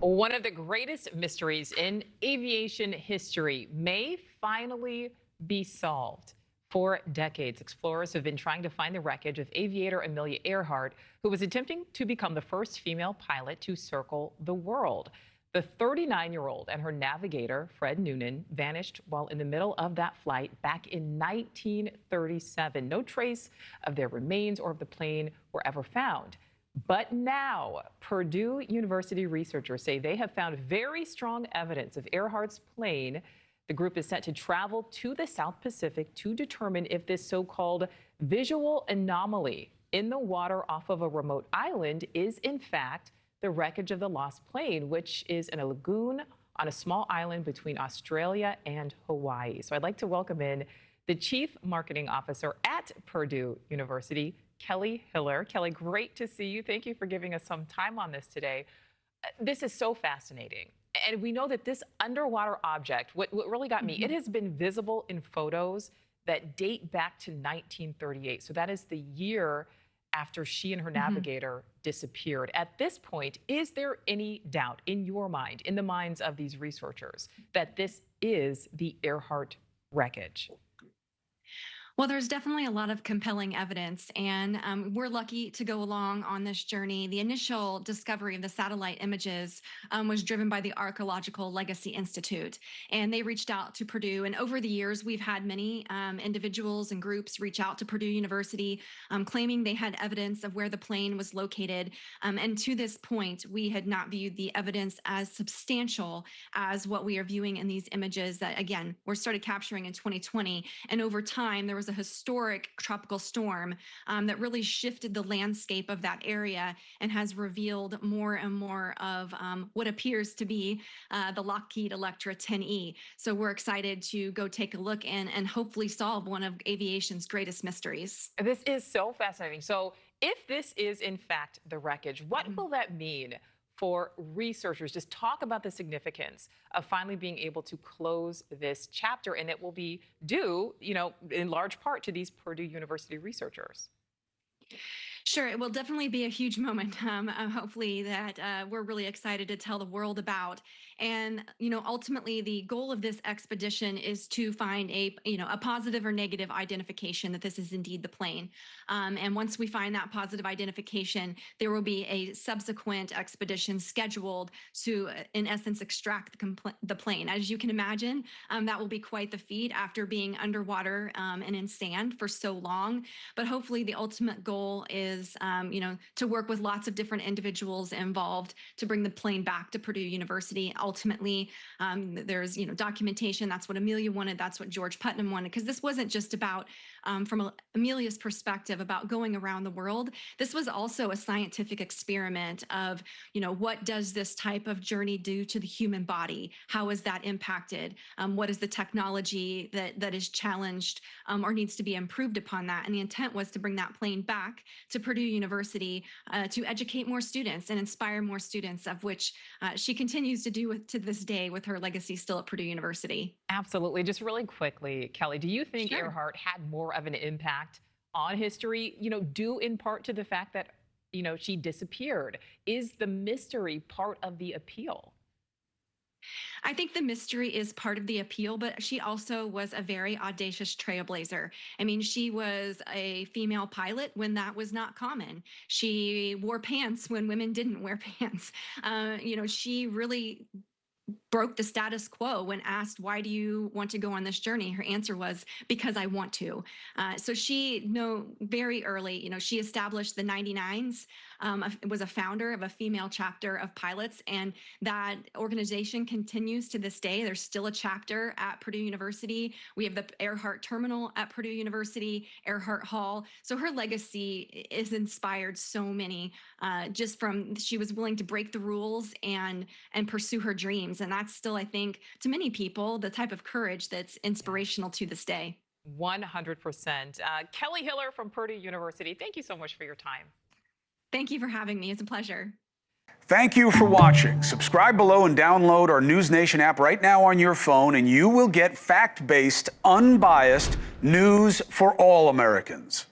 One of the greatest mysteries in aviation history may finally be solved. For decades, explorers have been trying to find the wreckage of aviator Amelia Earhart, who was attempting to become the first female pilot to circle the world. The 39-year-old and her navigator, Fred Noonan, vanished while in the middle of that flight back in 1937. No trace of their remains or of the plane were ever found. But now, Purdue University researchers say they have found very strong evidence of Earhart's plane. The group is set to travel to the South Pacific to determine if this so-called visual anomaly in the water off of a remote island is, in fact, the wreckage of the lost plane, which is in a lagoon on a small island between Australia and Hawaii. So I'd like to welcome in the Chief Marketing Officer at Purdue University, Kelly Hiller. Kelly, great to see you. Thank you for giving us some time on this today. This is so fascinating. And we know that this underwater object, what really got me, it has been visible in photos that date back to 1938. So that is the year after she and her navigator disappeared. At this point, is there any doubt in your mind, in the minds of these researchers, that this is the Earhart wreckage? Well, there's definitely a lot of compelling evidence, and we're lucky to go along on this journey. The initial discovery of the satellite images was driven by the Archaeological Legacy Institute, and they reached out to Purdue. And over the years, we've had many individuals and groups reach out to Purdue University claiming they had evidence of where the plane was located. And to this point, we had not viewed the evidence as substantial as what we are viewing in these images that, again, were started capturing in 2020. And over time, there was a historic tropical storm that really shifted the landscape of that area and has revealed more and more of what appears to be the Lockheed Electra 10E. So we're excited to go take a look and hopefully solve one of aviation's greatest mysteries. This is so fascinating. So if this is in fact the wreckage, what will that mean for researchers? Just talk about the significance of finally being able to close this chapter, and it will be due, in large part to these Purdue University researchers. Sure, it will definitely be a huge moment, hopefully, that we're really excited to tell the world about. And, ultimately, the goal of this expedition is to find a positive or negative identification that this is indeed the plane. And once we find that positive identification, there will be a subsequent expedition scheduled to, in essence, extract the plane. As you can imagine, that will be quite the feat after being underwater and in sand for so long. But hopefully, the ultimate goal is to work with lots of different individuals involved to bring the plane back to Purdue University. Ultimately, there's documentation. That's what Amelia wanted. That's what George Putnam wanted. Because this wasn't just about, from Amelia's perspective, about going around the world. This was also a scientific experiment of, what does this type of journey do to the human body? How is that impacted? What is the technology that is challenged or needs to be improved upon that? And the intent was to bring that plane back to Purdue University to educate more students and inspire more students, of which she continues to do to this day with her legacy still at Purdue University. Absolutely. Just really quickly, Kelly, do you think Sure. Earhart had more of an impact on history, due in part to the fact that, she disappeared? Is the mystery part of the appeal? I think the mystery is part of the appeal, but she also was a very audacious trailblazer. I mean, she was a female pilot when that was not common. She wore pants when women didn't wear pants. She really broke the status quo when asked, why do you want to go on this journey? Her answer was, because I want to. So she very early, she established the 99s, was a founder of a female chapter of pilots, and that organization continues to this day. There's still a chapter at Purdue University. We have the Earhart Terminal at Purdue University, Earhart Hall. So her legacy is inspired so many, just from she was willing to break the rules and pursue her dreams. And that's still, I think, to many people, the type of courage that's inspirational to this day. 100%. Kelly Hiller from Purdue University, thank you so much for your time. Thank you for having me. It's a pleasure. Thank you for watching. Subscribe below and download our NewsNation app right now on your phone, and you will get fact-based, unbiased news for all Americans.